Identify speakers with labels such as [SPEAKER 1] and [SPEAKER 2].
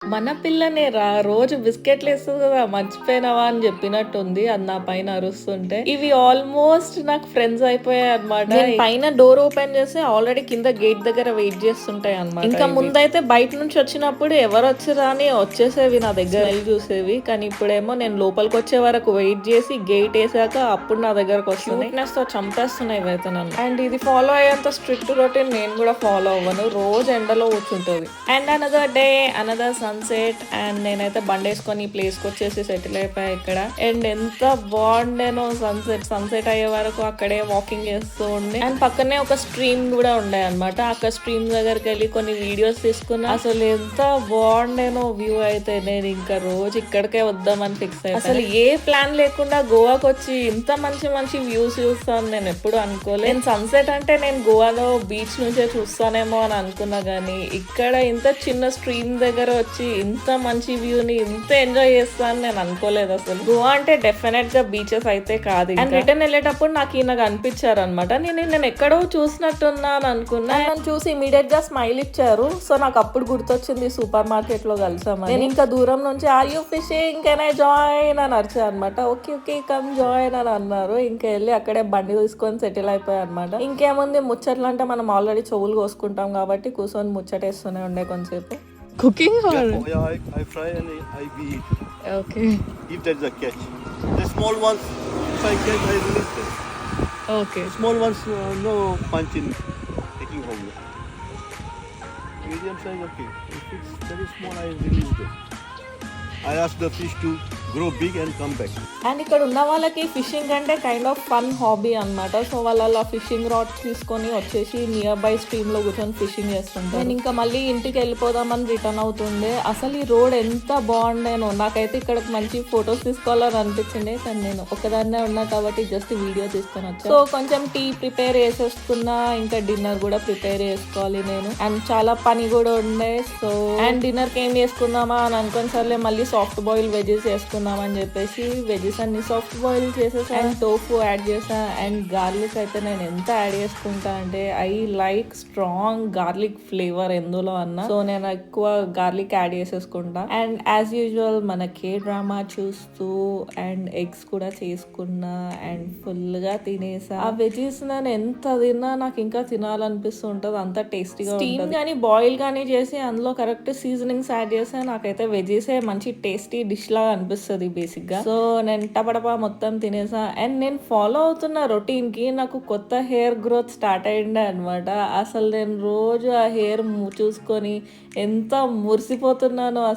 [SPEAKER 1] మన పిల్లనే రోజు బిస్కెట్‌లేస్తది గదా! మర్చిపోయినావా అని జెప్పినట్టుంది. అది నా పైన అరుస్తుంటే. ఇవి ఆల్మోస్ట్ నాకు ఫ్రెండ్స్ అయిపోయాయన్నమాట. నేను పైన డోర్ ఓపెన్ చేస్తే ఆల్రెడీ కింద గేట్ దగ్గర వెయిట్ చేస్తుంటాయన్నమాట. ఇంకా ముందైతే బయట నుంచి వచ్చినప్పుడు ఎవరొచ్చిర్రా అని వచ్చేసేవి నా దగ్గర స్మెల్ చూసేవి. కానీ ఇప్పుడేమో నేను లోపలికొచ్చే వరకు వెయిట్ చేసి గేట్ ఏసాక అప్పుడు నా దగ్గరకొస్తున్నాయి. క్యూట్‌నెస్‌తో చంపేస్తున్నాయి ఇవైతే నన్ను. అండ్ ఇది ఫాలో అయ్యేంత స్ట్రిక్ట్ రొటీన్ నేను కూడా ఫాలో అవ్వను. రోజు ఎండలో కూర్చుంటది. And another day another sunset and నేనైతే బండేసుకొని ఈ ప్లేస్కి వచ్చేసి సెటిల్ అయిపోయా ఇక్కడ. అండ్ ఎంత బాగుండేనో సన్సెట్ అయ్యే వరకు అక్కడే వాకింగ్ చేస్తూ ఉండే. అండ్ పక్కనే ఒక స్ట్రీమ్ కూడా ఉండే అనమాట. అక్కడ స్ట్రీమ్ దగ్గరికి వెళ్ళి కొన్ని వీడియోస్ తీసుకున్నా. అసలు ఎంత బాగుండేనో వ్యూ అయితే. నేను ఇంకా రోజు ఇక్కడికే వద్దామని ఫిక్స్ అయ్యా. అసలు ఏ ప్లాన్ లేకుండా గోవాకి వచ్చి ఇంత మంచి మంచి వ్యూస్ చూస్తాను నేను ఎప్పుడు అనుకోలేదు. నేను సన్సెట్ అంటే నేను గోవాలో బీచ్ నుంచే చూస్తానేమో అని అనుకున్నా గానీ ఇక్కడ ఇంత చిన్న స్ట్రీమ్ దగ్గర వచ్చి ఇంత మంచి వ్యూని ఇంత ఎంజాయ్ చేస్తాను నేను అనుకోలేదు అసలు. గోవా అంటే డెఫినెట్ గా బీచెస్ అయితే కాదు. అండ్ రిటర్న్ వెళ్ళేటప్పుడు నాకు అనిపించారు అనమాట. నేను ఎక్కడో చూసినట్టున్నా అని అనుకున్నా. నన్ను చూసి ఇమీడియట్ గా స్మైల్ ఇచ్చారు. సో నాకు అప్పుడు గుర్తొచ్చింది సూపర్ మార్కెట్ లో కలిసామని. నేను ఇంకా దూరం నుంచి are you fishing can I join అని అరిచా అనమాట. ఓకే ఓకే కమ్ జాయిన్ అని అన్నారు. ఇంకా వెళ్ళి అక్కడే బండి తీసుకొని సెటిల్ అయిపోయా అనమాట. ఇంకేముంది ముచ్చట్లు అంటే మనం ఆల్రెడీ చెవులు కోసుకుంటాం కాబట్టి కూర్చొని ముచ్చటేస్తూనే ఉండే కొంతసేపు.
[SPEAKER 2] Cooking or?
[SPEAKER 3] Yeah, I fry and I we eat.
[SPEAKER 2] Okay.
[SPEAKER 3] If there is a catch. The small ones, if I catch, I release them.
[SPEAKER 2] Okay.
[SPEAKER 3] Small ones, no punch in taking home. Medium size, okay. If it's very small, I release them. I ask the fish to grow big and come back.
[SPEAKER 1] And ఇక్కడ ఉన్న వాళ్ళకి fishing అంటే kind of fun hobby అనమాట. So వాళ్ళ fishing rod తీసుకొని వచ్చేసి near by stream లో కూర్చొని ఫిషింగ్ చేస్తుంటారు. నేను ఇంకా మళ్ళీ ఇంటికి వెళ్ళిపోదామని రిటర్న్ అవుతుండే. అసలు ఈ రోడ్ ఎంత బాగుండేనో. నాకైతే ఇక్కడ మంచి ఫొటోస్ తీసుకోవాలని అనిపించింది. కానీ నేను ఒకదాన్నే ఉన్నా కాబట్టి జస్ట్ వీడియో తీసుకొని వచ్చాను. సో కొంచెం టీ ప్రిపేర్ చేసేసుకున్నా. ఇంకా డిన్నర్ కూడా ప్రిపేర్ చేసుకోవాలి నేను. అండ్ చాలా పని కూడా ఉండే. సో అండ్ డిన్నర్ కి ఏం చేసుకుందామా అని అనుకుని సర్లే మళ్ళీ సాఫ్ట్ బాయిల్ వెజెస్ చేసుకుందాం అని చెప్పేసి వెజెస్ అన్ని సాఫ్ట్ బాయిల్ చేసేసా. అండ్ టోఫు యాడ్ చేసా. అండ్ గార్లిక్ అయితే నేను ఎంత యాడ్ చేసుకుంటా అంటే I like strong garlic flavour ఎందులో అన్నా. సో నేను ఎక్కువ గార్లిక్ యాడ్ చేసేసుకుంటా. అండ్ యాజ్ యూజువల్ మన కే డ్రామా చూస్తూ అండ్ ఎగ్స్ కూడా చేసుకున్నా. అండ్ ఫుల్ గా తినేసా. ఆ వెజెస్ నేను ఎంత తిన్నా నాకు ఇంకా తినాలనిపిస్తూ ఉంటది. అంత టేస్టీగా స్టీమ్ గానీ బాయిల్ గానీ చేసి అందులో కరెక్ట్ సీజనింగ్స్ యాడ్ చేస్తే నాకైతే వెజెసే మంచి టేస్టీ డిష్ లాగా అనిపిస్తుంది బేసిక్ గా. సో నేను టపటపా మొత్తం తినేసా. అండ్ నేను ఫాలో అవుతున్న రొటీన్ కి నాకు కొత్త హెయిర్ గ్రోత్ స్టార్ట్ అయ్యిండే అనమాట. అసలు నేను రోజు ఆ హెయిర్ చూసుకొని ఎంత మురిసిపోతున్నానో.